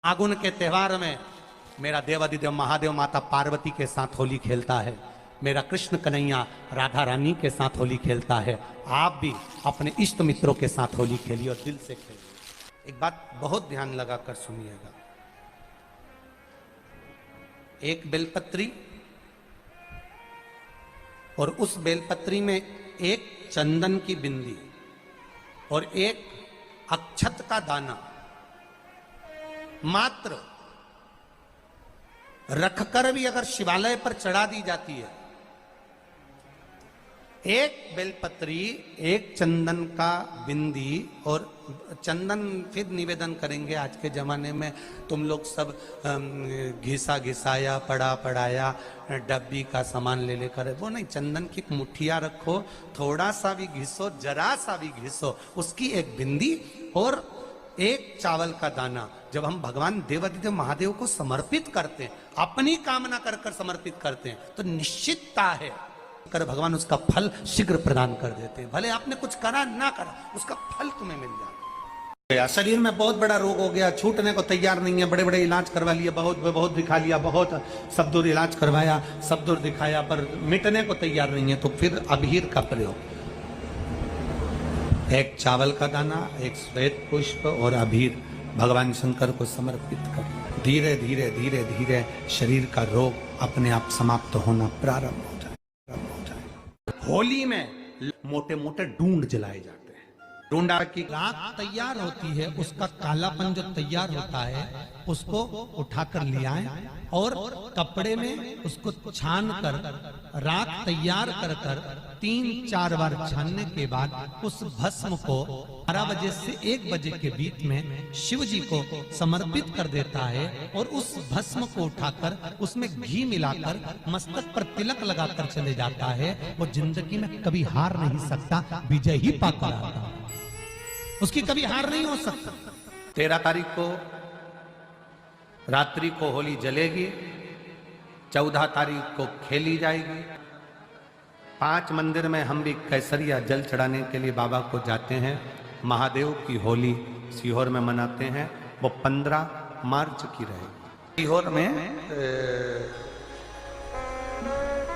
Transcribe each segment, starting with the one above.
फागुन के त्योहार में मेरा देवादिदेव महादेव माता पार्वती के साथ होली खेलता है, मेरा कृष्ण कन्हैया राधा रानी के साथ होली खेलता है। आप भी अपने इष्ट मित्रों के साथ होली खेलिए और दिल से खेलिए। एक बात बहुत ध्यान लगाकर सुनिएगा, एक बेलपत्री और उस बेलपत्री में एक चंदन की बिंदी और एक अक्षत का दाना मात्र रखकर भी अगर शिवालय पर चढ़ा दी जाती है, एक बेलपत्री, एक चंदन का बिंदी और चंदन फिर निवेदन करेंगे। आज के जमाने में तुम लोग सब घिसा घिसाया पड़ा पड़ाया डब्बी का सामान ले लेकर, वो नहीं, चंदन की मुठ्ठियां रखो, थोड़ा सा भी घिसो, जरा सा भी घिसो, उसकी एक बिंदी और एक चावल का दाना जब हम भगवान देवादिदेव महादेव को समर्पित करते हैं, अपनी कामना कर कर समर्पित करते हैं, तो निश्चितता है कर भगवान उसका फल शीघ्र प्रदान कर देते हैं। भले आपने कुछ करा ना करा, उसका फल तुम्हें मिल जाए। शरीर में बहुत बड़ा रोग हो गया, छूटने को तैयार नहीं है, बड़े बड़े इलाज करवा लिए, बहुत दिखा लिया, बहुत सब दूर इलाज करवाया, सब दूर दिखाया, पर मिटने को तैयार नहीं है, तो फिर अबीर का प्रयोग, एक चावल का दाना, एक श्वेत पुष्प और अबीर भगवान शंकर को समर्पित कर, धीरे धीरे धीरे धीरे शरीर का रोग अपने आप समाप्त होना प्रारंभ हो जाए। होली में मोटे मोटे डूंड जलाए जाते हैं, डूंडा की राख तैयार होती है, उसका कालापन जो तैयार होता है उसको उठाकर ले आए और कपड़े में उसको छान कर राख तैयार कर कर 3-4 बार छानने के बाद उस भस्म को 12 बजे से 1 बजे के बीच में शिव जी को समर्पित कर देता है और उस भस्म को उठाकर उसमें घी मिलाकर मस्तक पर तिलक लगाकर चले जाता है। वो जिंदगी में कभी हार नहीं सकता, विजय ही पाकर आता है, उसकी कभी हार नहीं हो सकता। 13 तारीख को रात्रि को होली जलेगी, 14 तारीख को खेली जाएगी। 5 मंदिर में हम भी केसरिया जल चढ़ाने के लिए बाबा को जाते हैं। महादेव की होली सीहोर में मनाते हैं, वो 15 मार्च की रहेगी। सीहोर में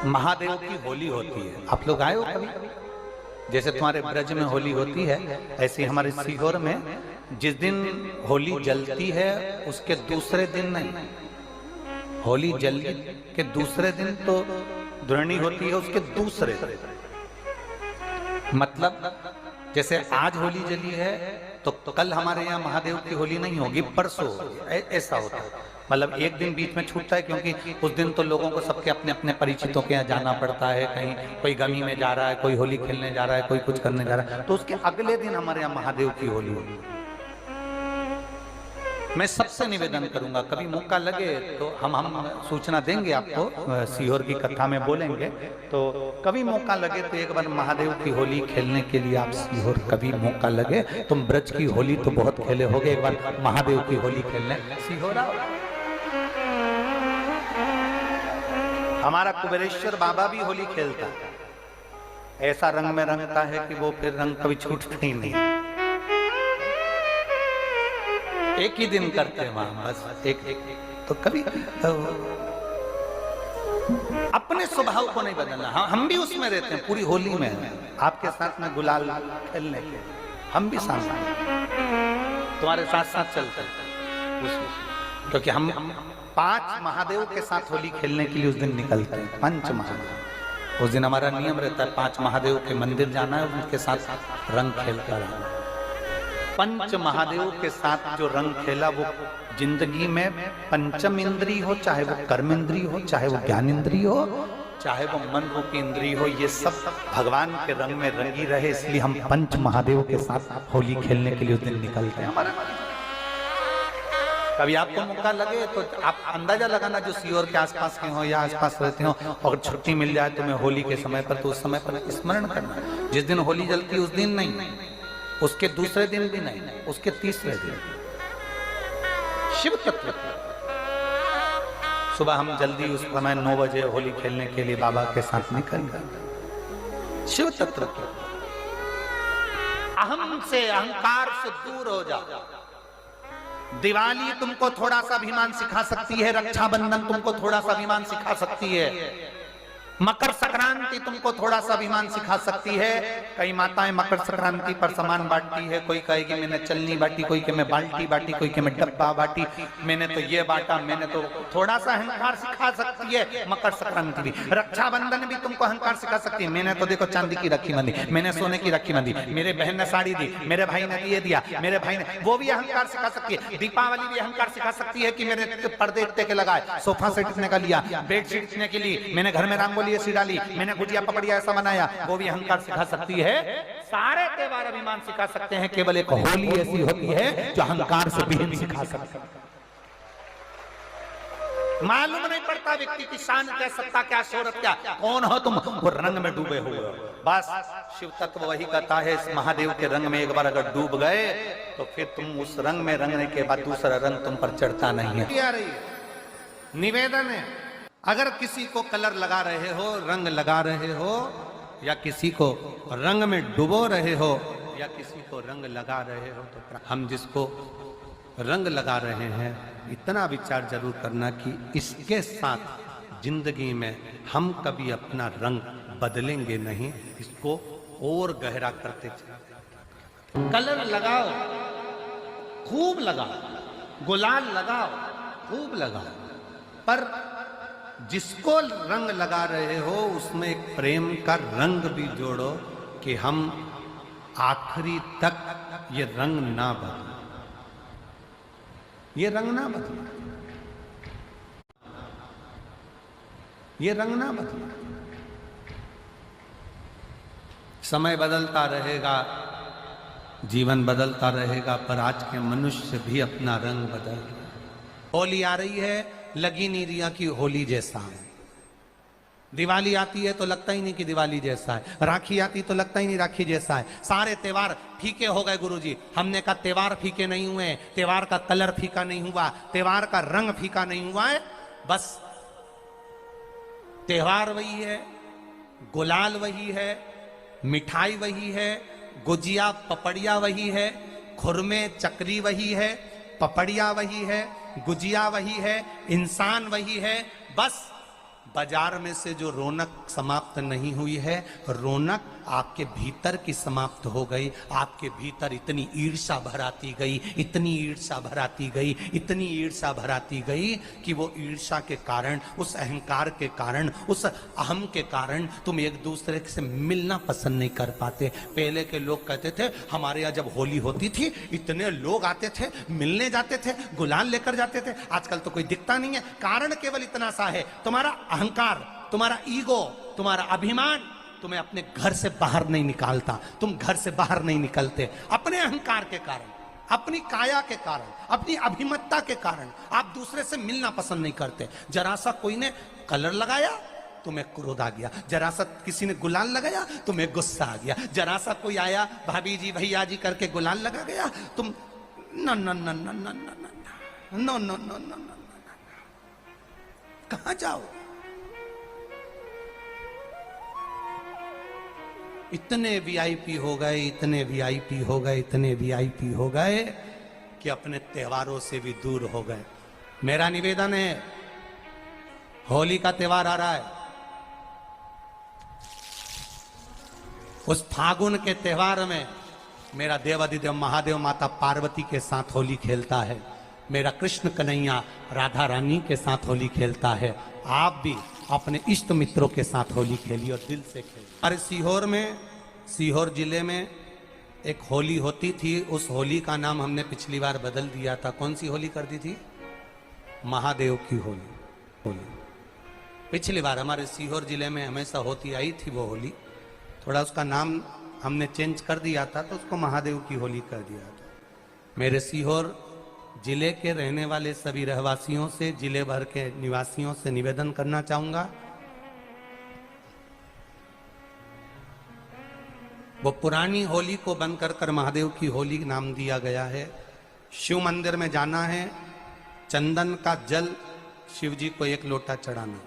महादेव की होली होती है, आप लोग आए हो कभी? जैसे तुम्हारे ब्रज में होली होती है, ऐसे हमारे सीहोर में जिस दिन होली जलती है उसके दूसरे दिन नहीं, होली जल के दूसरे दिन तो द्रोणी होती है, उसके दूसरे दिन, मतलब जैसे आज होली जली है तो कल हमारे यहाँ महादेव की होली नहीं होगी, परसों होगी, ऐसा होता है। मतलब एक दिन बीच में छूटता है, क्योंकि उस दिन तो लोगों को सबके अपने अपने परिचितों के यहाँ जाना पड़ता है, कहीं कोई गमी में जा रहा है, कोई होली खेलने जा रहा है, कोई कुछ करने जा रहा है, तो उसके अगले दिन हमारे यहाँ महादेव की होली होगी। मैं सबसे निवेदन करूंगा, कभी मौका लगे तो हम सूचना देंगे आपको, सीहोर की कथा में बोलेंगे, तो कभी मौका लगे तो एक बार महादेव की होली खेलने के लिए आप सीहोर, कभी मौका लगे, तुम ब्रज की होली तो बहुत खेले होगे, एक बार महादेव की होली खेलने सीहोर आओ। हमारा कुबेरेश्वर बाबा भी होली खेलता है, ऐसा रंग में रंगता है कि वो फिर रंग कभी छूटता ही नहीं। एक ही दिन करते हैं वहां, बस एक तो कभी अपने स्वभाव को नहीं बदलना। हम भी उसमें रहते हैं, पूरी होली में आपके साथ में गुलाल खेलने के, हम भी साथ तुम्हारे साथ साथ चलते हैं, क्योंकि हम 5 महादेव के साथ होली खेलने के लिए उस दिन निकलते हैं। 5 महादेव, उस दिन हमारा नियम रहता है 5 महादेव के मंदिर जाना है, उनके साथ रंग खेल कर आना। 5 महादेव के साथ जो रंग खेला वो जिंदगी में पंचम इंद्री हो, चाहे वो कर्म इंद्री हो, चाहे वो ज्ञान इंद्री हो, चाहे वो मन रूपी इंद्री हो, ये सब भगवान के रंग में रंगी रहे, इसलिए हम 5 महादेव के साथ होली खेलने के लिए उस दिन निकलते हैं। कभी आपको मौका लगे तो आप अंदाजा लगाना, जो सीहोर के आसपास के हो या आसपास रहते हो, और छुट्टी मिल जाए तुम्हें होली के समय पर, तो उस समय पर स्मरण करना, जिस दिन होली जलती उस दिन नहीं, उसके दूसरे दिन भी नहीं, उसके तीसरे दिन शिव तत्व। सुबह हम जल्दी उस समय 9 बजे होली खेलने के लिए बाबा के साथ निकल गए। शिव तत्व अहम से, अहंकार से दूर हो जाओ, दिवाली तुमको थोड़ा सा अभिमान सिखा सकती है, रक्षाबंधन तुमको थोड़ा सा अभिमान सिखा सकती है, मकर संक्रांति तुमको थोड़ा सा अभिमान सिखा सकती है। कई माताएं मकर संक्रांति पर सामान बांटती है, कोई कहेगी मैंने चलनी बांटी, कोई के मैं बाल्टी बांटी, कोई के मैं डब्बा बांटी, मैंने तो ये बांटा, मैंने तो थोड़ा सा अहंकार सिखा सकती है मकर संक्रांति भी। रक्षाबंधन भी तुमको अहंकार सिखा सकती है, मैंने तो देखो चांदी की राखी बांधी, मैंने सोने की राखी बांधी, मेरे बहन ने साड़ी दी, मेरे भाई ने ये दिया, मेरे भाई ने, वो भी अहंकार सिखा सकती है। दीपावली भी अहंकार सिखा सकती है कि मेरे पर्दे इतने के लगाए, सोफा सेट इतने का लिया, बेडशीट इतने के लिए, मैंने घर में रंगोली ऐसी डाली, मैंने गुजिया पपड़िया ऐसा बनाया, वो भी अहंकार सिखा सकती है। सारे त्योहार अभिमान सिखा सकते हैं, केवल एक होली ऐसी होती है जो अहंकार से विहीन सिखा सकती है। मालूम नहीं पड़ता व्यक्ति की शान क्या, सत्ता क्या, शोहरत क्या, कौन हो तुम, वो रंग में डूबे हुए हो। बस शिव तत्व वही कहता है, इस महादेव के रंग में एक बार अगर डूब गए तो फिर तुम उस रंग में रंगने के बाद दूसरा रंग तुम पर चढ़ता नहीं है। आ रही है निवेदन है, अगर किसी को कलर लगा रहे हो, रंग लगा रहे हो, या किसी को रंग में डुबो रहे हो, या किसी को रंग लगा रहे हो, तो हम जिसको रंग लगा रहे हैं इतना विचार जरूर करना कि इसके साथ जिंदगी में हम कभी अपना रंग बदलेंगे नहीं, इसको और गहरा करते चले। कलर लगाओ, खूब लगाओ, गुलाल लगाओ, खूब लगाओ, पर जिसको रंग लगा रहे हो उसमें एक प्रेम का रंग भी जोड़ो कि हम आखिरी तक ये रंग ना बदले, ये रंग ना बदले, ये रंग ना बदले। समय बदलता रहेगा, जीवन बदलता रहेगा, पर आज के मनुष्य भी अपना रंग बदल रहे। होली आ रही है, लगी नहीं रिया कि होली जैसा है। दिवाली आती है तो लगता ही नहीं कि दिवाली जैसा है, राखी आती तो लगता ही नहीं राखी जैसा है। सारे त्योहार फीके हो गए गुरुजी। हमने कहा त्योहार फीके नहीं हुए, त्योहार का कलर फीका नहीं हुआ, त्योहार का रंग फीका नहीं हुआ है, बस त्योहार वही है, गुलाल वही है, मिठाई वही है, गुजिया पपड़िया वही है, खुरमे चकरी वही है, पपड़िया वही है, गुजिया वही है, इंसान वही है। बस बाजार में से जो रौनक समाप्त नहीं हुई है, रौनक आपके भीतर की समाप्त हो गई। आपके भीतर इतनी ईर्ष्या भराती गई, इतनी ईर्ष्या भराती गई, इतनी ईर्ष्या भराती गई कि वो ईर्ष्या के कारण, उस अहंकार के कारण, उस अहम के कारण तुम एक दूसरे से मिलना पसंद नहीं कर पाते। पहले के लोग कहते थे हमारे यहाँ जब होली होती थी इतने लोग आते थे, मिलने जाते थे, गुलाल लेकर जाते थे। आजकल तो कोई दिखता नहीं है। कारण केवल इतना सा है, तुम्हारा अहंकार, तुम्हारा ईगो, तुम्हारा अभिमान तुम्हें अपने घर से बाहर नहीं निकालता। तुम घर से बाहर नहीं निकलते अपने अहंकार के कारण, अपनी काया के कारण, अपनी अभिमतता के कारण। आप दूसरे से मिलना पसंद नहीं करते। जरा सा कोई ने कलर लगाया तुम्हें क्रोध आ गया, जरा सा किसी ने गुलाल लगाया तुम्हें गुस्सा आ गया, जरा सा कोई आया भाभी जी भैया जी करके गुलाल लगा गया, तुम न न न न न न न न न न, कहां जाओ? इतने वीआईपी हो गए, इतने वीआईपी हो गए, इतने वीआईपी हो गए कि अपने त्योहारों से भी दूर हो गए। मेरा निवेदन है, होली का त्योहार आ रहा है, उस फागुन के त्योहार में मेरा देवाधिदेव महादेव माता पार्वती के साथ होली खेलता है, मेरा कृष्ण कन्हैया राधा रानी के साथ होली खेलता है। आप भी अपने इष्ट मित्रों के साथ होली खेलिए और दिल से खेलिए। अरे सीहोर में, सीहोर जिले में एक होली होती थी। उस होली का नाम हमने पिछली बार बदल दिया था। कौन सी होली कर दी थी? महादेव की होली। पिछली बार हमारे सीहोर जिले में हमेशा होती आई थी वो होली, थोड़ा उसका नाम हमने चेंज कर दिया था, तो उसको महादेव की होली कर दिया था। मेरे सीहोर जिले के रहने वाले सभी रहवासियों से, जिले भर के निवासियों से निवेदन करना चाहूंगा, वो पुरानी होली को बंद कर महादेव की होली नाम दिया गया है। शिव मंदिर में जाना है, चंदन का जल शिव जी को 1 लोटा चढ़ाना।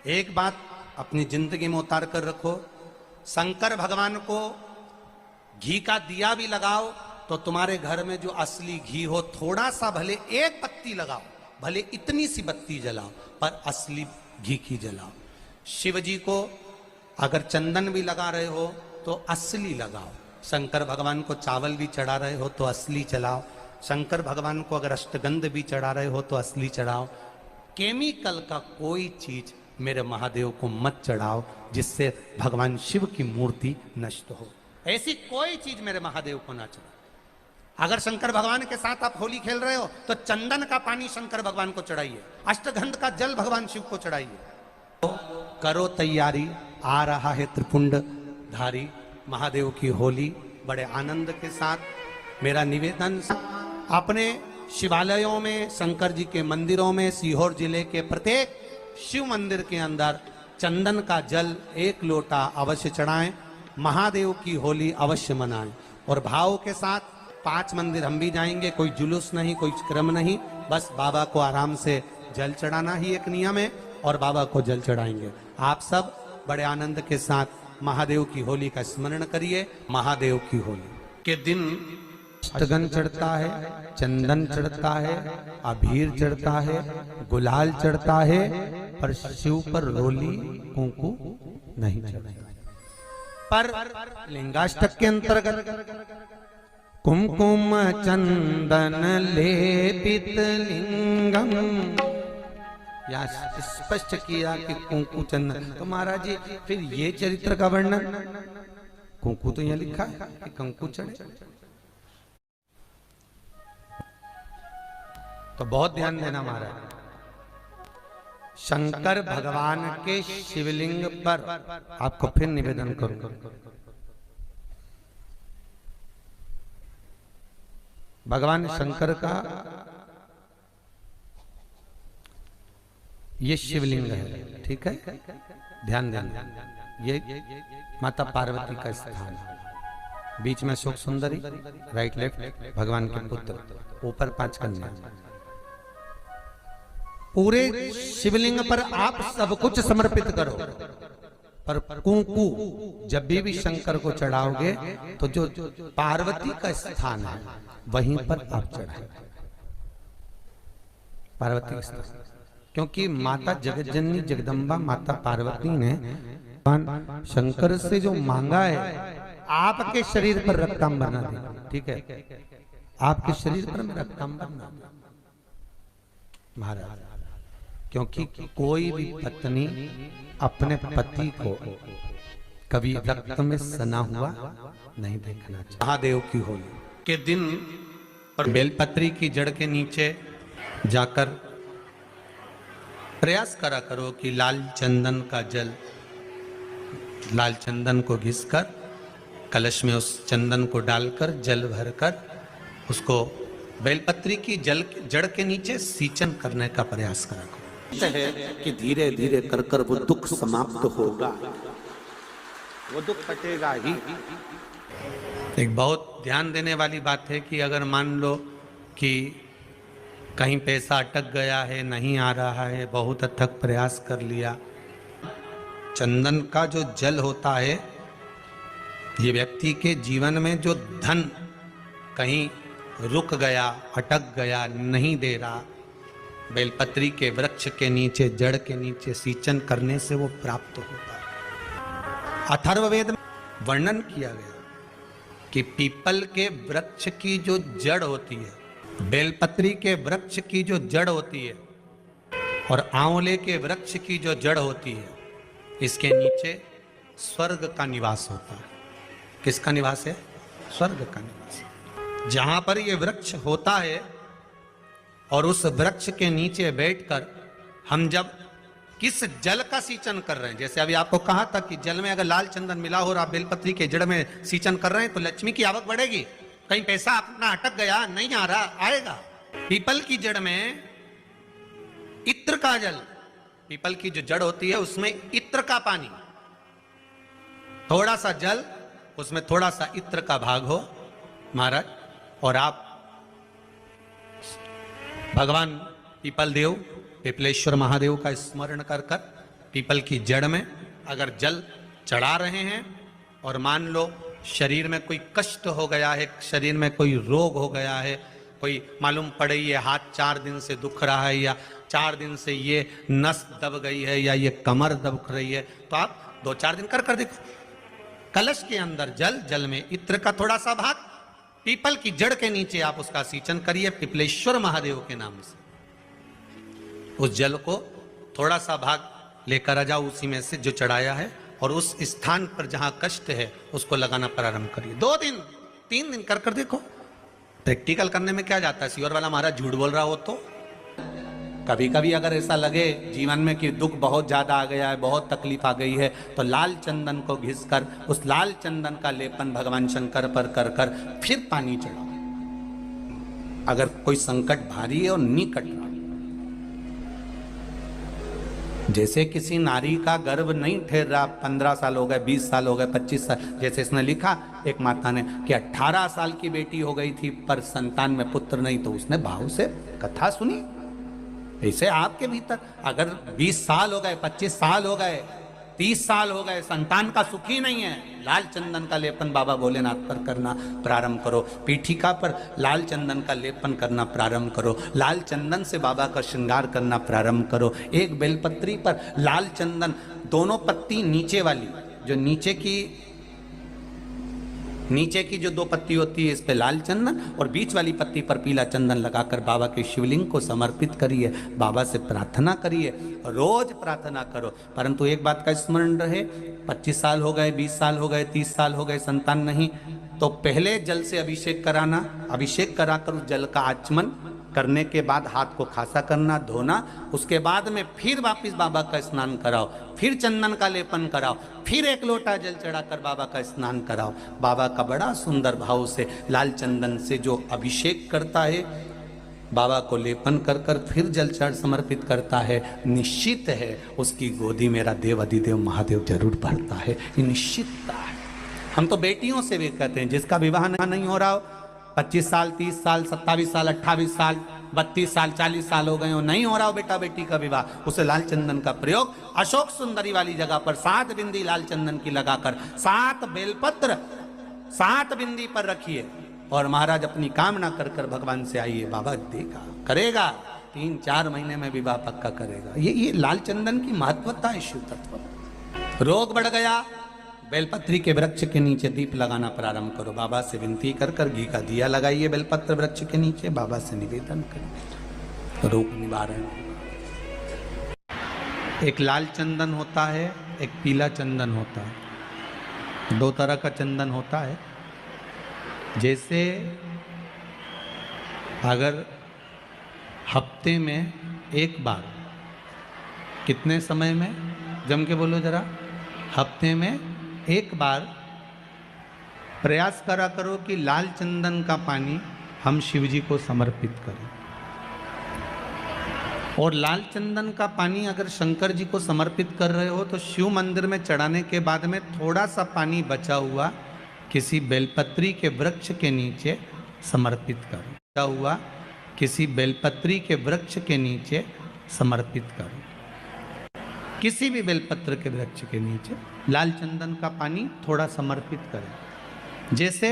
एक बात अपनी जिंदगी में उतार कर रखो, शंकर भगवान को घी का दिया भी लगाओ तो तुम्हारे घर में जो असली घी हो, थोड़ा सा भले एक बत्ती लगाओ, भले इतनी सी बत्ती जलाओ, पर असली घी की जलाओ। शिव जी को अगर चंदन भी लगा रहे हो तो असली लगाओ। शंकर भगवान को चावल भी चढ़ा रहे हो तो असली चढ़ाओ। शंकर भगवान को अगर अष्टगंध भी चढ़ा रहे हो तो असली चढ़ाओ। केमिकल का कोई चीज मेरे महादेव को मत चढ़ाओ जिससे भगवान शिव की मूर्ति नष्ट हो। ऐसी कोई चीज मेरे महादेव को ना चढ़ाओ। अगर शंकर भगवान के साथ आप होली खेल रहे हो तो चंदन का पानी शंकर भगवान को चढ़ाइए, अष्टगंध का जल भगवान शिव को चढ़ाइए। तो करो तैयारी, आ रहा है त्रिपुंडधारी महादेव की होली। बड़े आनंद के साथ मेरा निवेदन, अपने शिवालयों में, शंकर जी के मंदिरों में, सीहोर जिले के प्रत्येक शिव मंदिर के अंदर चंदन का जल 1 लोटा अवश्य चढ़ाएं। महादेव की होली अवश्य मनाएं और भाव के साथ 5 मंदिर हम भी जाएंगे। कोई जुलूस नहीं, कोई क्रम नहीं, बस बाबा को आराम से जल चढ़ाना ही एक नियम है और बाबा को जल चढ़ाएंगे। आप सब बड़े आनंद के साथ महादेव की होली का स्मरण करिए। महादेव की होली के दिन अष्टगंध चढ़ता है, चंदन चढ़ता है, अबीर चढ़ता है, गुलाल चढ़ता है, पर शिव पर रोली कुंकू नहीं चढ़ता। पर लिंगाष्टक के अंतर्गत कुमकुम चंदन लेपित लिंगम, या स्पष्ट किया कि कुंकू चंदन। तो महाराज जी फिर ये चरित्र का वर्णन, कुंकू तो यहाँ लिखा है कि कंकु चढ़े, तो बहुत ध्यान देना महाराज। शंकर भगवान के शिवलिंग पर आपको फिर निवेदन करूंगा, भगवान शंकर का ये शिवलिंग है, ठीक है, ध्यान देना। ये माता पार्वती का स्थान है, बीच में शोक सुंदरी, राइट लेफ्ट भगवान के पुत्र, ऊपर 5 कन्या। पूरे शिवलिंग पर आप सब कुछ समर्पित करो, पर कुंकू जब भी शंकर को चढ़ाओगे तो जो पार्वती का स्थान है वहीं पर आप चढ़ाए, पार्वती का स्थान। क्योंकि माता जगज्जननी जगदम्बा माता पार्वती ने शंकर से जो मांगा है, आपके शरीर पर रक्तांबर ना दे, ठीक है, आपके शरीर पर रक्तांबर ना दे महाराज। क्योंकि कोई भी पत्नी अपने पति को कभी रक्त में सना हुआ नहीं देखना चाहिए। महादेव की होली के दिन और बेलपत्री की जड़ के नीचे जाकर प्रयास करा करो कि लाल चंदन का जल, लाल चंदन को घिसकर कलश में उस चंदन को डालकर जल भरकर उसको बेलपत्री की जड़ के नीचे सींचन करने का प्रयास करा करो। है कि धीरे धीरे कर कर वो दुख समाप्त होगा, वो दुख हटेगा ही। एक बहुत ध्यान देने वाली बात है कि अगर मान लो कि कहीं पैसा अटक गया है, नहीं आ रहा है, बहुत अथक प्रयास कर लिया, चंदन का जो जल होता है ये व्यक्ति के जीवन में जो धन कहीं रुक गया, अटक गया, नहीं दे रहा, बेलपत्री के वृक्ष के नीचे, जड़ के नीचे सींचन करने से वो प्राप्त होता है। अथर्ववेद में वर्णन किया गया कि पीपल के वृक्ष की जो जड़ होती है, बेलपत्री के वृक्ष की जो जड़ होती है और आंवले के वृक्ष की जो जड़ होती है, इसके नीचे स्वर्ग का निवास होता है। किसका निवास है? स्वर्ग का निवास। जहां पर ये वृक्ष होता है और उस वृक्ष के नीचे बैठकर हम जब किस जल का सींचन कर रहे हैं, जैसे अभी आपको कहा था कि जल में अगर लाल चंदन मिला हो और आप बेलपत्री के जड़ में सींचन कर रहे हैं तो लक्ष्मी की आवक बढ़ेगी। कहीं पैसा अपना अटक गया, नहीं आ रहा, आएगा। पीपल की जड़ में इत्र का जल, पीपल की जो जड़ होती है उसमें इत्र का पानी, थोड़ा सा जल, उसमें थोड़ा सा इत्र का भाग हो महाराज, और आप भगवान पीपल देव, पिपलेश्वर महादेव का स्मरण कर कर पीपल की जड़ में अगर जल चढ़ा रहे हैं और मान लो शरीर में कोई कष्ट हो गया है, शरीर में कोई रोग हो गया है, कोई मालूम पड़े ये हाथ 4 दिन से दुख रहा है, या 4 दिन से ये नस दब गई है, या ये कमर दब रही है, तो आप 2-4 दिन कर देखो। कलश के अंदर जल, जल में इत्र का थोड़ा सा भाग, पीपल की जड़ के नीचे आप उसका सिंचन करिए पिपलेश्वर महादेव के नाम से। उस जल को थोड़ा सा भाग लेकर आ जाओ उसी में से जो चढ़ाया है, और उस स्थान पर जहां कष्ट है उसको लगाना प्रारंभ करिए। 2 दिन 3 दिन कर देखो। प्रैक्टिकल करने में क्या जाता है, सीवर वाला महाराज झूठ बोल रहा हो तो। कभी कभी अगर ऐसा लगे जीवन में कि दुख बहुत ज्यादा आ गया है, बहुत तकलीफ आ गई है, तो लाल चंदन को घिसकर उस लाल चंदन का लेपन भगवान शंकर पर कर कर फिर पानी चढ़ाओ। अगर कोई संकट भारी है और निकट रहा, जैसे किसी नारी का गर्भ नहीं ठहर रहा, 15 साल हो गए, 20 साल हो गए, 25 साल, जैसे इसने लिखा एक माता ने कि 18 साल की बेटी हो गई थी पर संतान में पुत्र नहीं, तो उसने भाव से कथा सुनी। ऐसे आपके भीतर अगर 20 साल हो गए, 25 साल हो गए, 30 साल हो गए, संतान का सुख ही नहीं है, लाल चंदन का लेपन बाबा भोलेनाथ पर करना प्रारंभ करो। पीठिका पर लाल चंदन का लेपन करना प्रारंभ करो। लाल चंदन से बाबा का श्रृंगार करना प्रारंभ करो। एक बेलपत्री पर लाल चंदन, दोनों पत्ती नीचे वाली, जो नीचे की जो 2 पत्ती होती है इस पे लाल चंदन, और बीच वाली पत्ती पर पीला चंदन लगाकर बाबा के शिवलिंग को समर्पित करिए। बाबा से प्रार्थना करिए, रोज प्रार्थना करो। परंतु एक बात का स्मरण रहे, 25 साल हो गए, 20 साल हो गए, 30 साल हो गए, संतान नहीं, तो पहले जल से अभिषेक कराना। अभिषेक कराकर उस जल का आचमन करने के बाद हाथ को खासा करना, धोना। उसके बाद में फिर वापिस बाबा का स्नान कराओ, फिर चंदन का लेपन कराओ, फिर 1 लोटा जल चढ़ाकर बाबा का स्नान कराओ। बाबा का बड़ा सुंदर भाव से लाल चंदन से जो अभिषेक करता है, बाबा को लेपन कर कर फिर जल चढ़ समर्पित करता है, निश्चित है उसकी गोदी मेरा देव अधिदेव महादेव जरूर भरता है। ये निश्चितता है। हम तो बेटियों से भी कहते हैं, जिसका विवाह नहीं हो रहा हो, 25 साल, 30 साल, 27 साल, 28 साल, 32 साल, 40 साल हो गए हो, नहीं हो रहा हो बेटा बेटी का विवाह, उसे लाल चंदन का प्रयोग अशोक सुंदरी वाली जगह पर 7 बिंदी लाल चंदन की लगाकर 7 बेलपत्र 7 बिंदी पर रखिए, और महाराज अपनी कामना कर कर भगवान से आइए। बाबा देगा, करेगा, 3-4 महीने में विवाह पक्का करेगा। ये लाल चंदन की महत्वता है शिव तत्व। रोग बढ़ गया, बेलपत्री के वृक्ष के नीचे दीप लगाना प्रारंभ करो। बाबा से विनती कर कर घी का दिया लगाइए बेलपत्र वृक्ष के नीचे, बाबा से निवेदन करिए, रोग निवारण। एक लाल चंदन होता है, एक पीला चंदन होता है, 2 तरह का चंदन होता है। जैसे अगर हफ्ते में एक बार, कितने समय में, जम के बोलो जरा, हफ्ते में एक बार प्रयास करा करो कि लाल चंदन का पानी हम शिव जी को समर्पित करें। और लाल चंदन का पानी अगर शंकर जी को समर्पित कर रहे हो तो शिव मंदिर में चढ़ाने के बाद में थोड़ा सा पानी बचा हुआ किसी बेलपत्री के वृक्ष के नीचे समर्पित करो। बचा हुआ किसी बेलपत्री के वृक्ष के नीचे समर्पित करो। किसी भी बेलपत्र के वृक्ष के नीचे लाल चंदन का पानी थोड़ा समर्पित करें। जैसे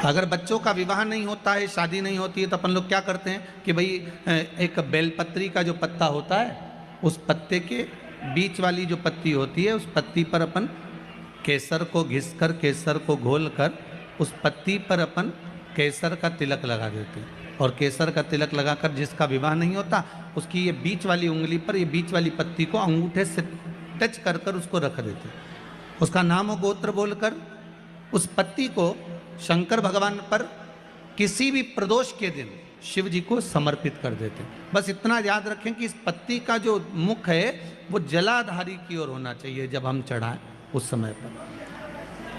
अगर बच्चों का विवाह नहीं होता है, शादी नहीं होती है, तो अपन लोग क्या करते हैं कि भाई एक बेलपत्री का जो पत्ता होता है, उस पत्ते के बीच वाली जो पत्ती होती है, उस पत्ती पर अपन केसर को घिसकर, केसर को घोलकर उस पत्ती पर अपन केसर का तिलक लगा देते हैं। और केसर का तिलक लगाकर जिसका विवाह नहीं होता, उसकी ये बीच वाली उंगली पर ये बीच वाली पत्ती को अंगूठे से टच कर कर उसको रख देते। उसका नाम और गोत्र बोलकर उस पत्ती को शंकर भगवान पर किसी भी प्रदोष के दिन शिव जी को समर्पित कर देते। बस इतना याद रखें कि इस पत्ती का जो मुख है वो जलाधारी की ओर होना चाहिए। जब हम चढ़ाएं उस समय पर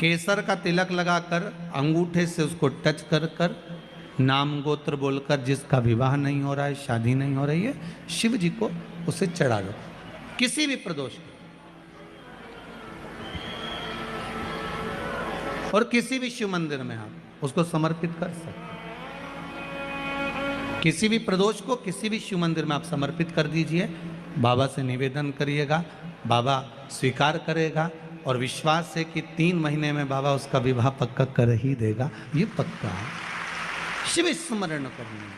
केसर का तिलक लगाकर अंगूठे से उसको टच कर कर नाम गोत्र बोलकर, जिसका विवाह नहीं हो रहा है, शादी नहीं हो रही है, शिव जी को उसे चढ़ा दो किसी भी प्रदोष को। और किसी भी शिव मंदिर में आप उसको समर्पित कर सकते। किसी भी प्रदोष को किसी भी शिव मंदिर में आप समर्पित कर दीजिए। बाबा से निवेदन करिएगा, बाबा स्वीकार करेगा और विश्वास है कि 3 महीने में बाबा उसका विवाह पक्का कर ही देगा। ये पक्का है। शिव स्मरण करने,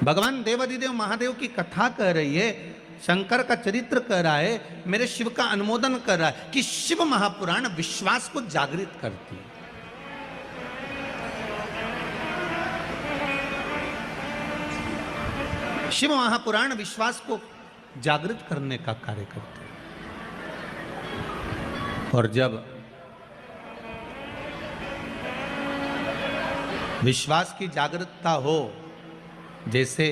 भगवान देवाधिदेव महादेव की कथा कह रही है, शंकर का चरित्र कह रहा है, मेरे शिव का अनुमोदन कर रहा है कि शिव महापुराण विश्वास को जागृत करती है। शिव महापुराण विश्वास को जागृत करने का कार्य करते हैं। और जब विश्वास की जागृतता हो, जैसे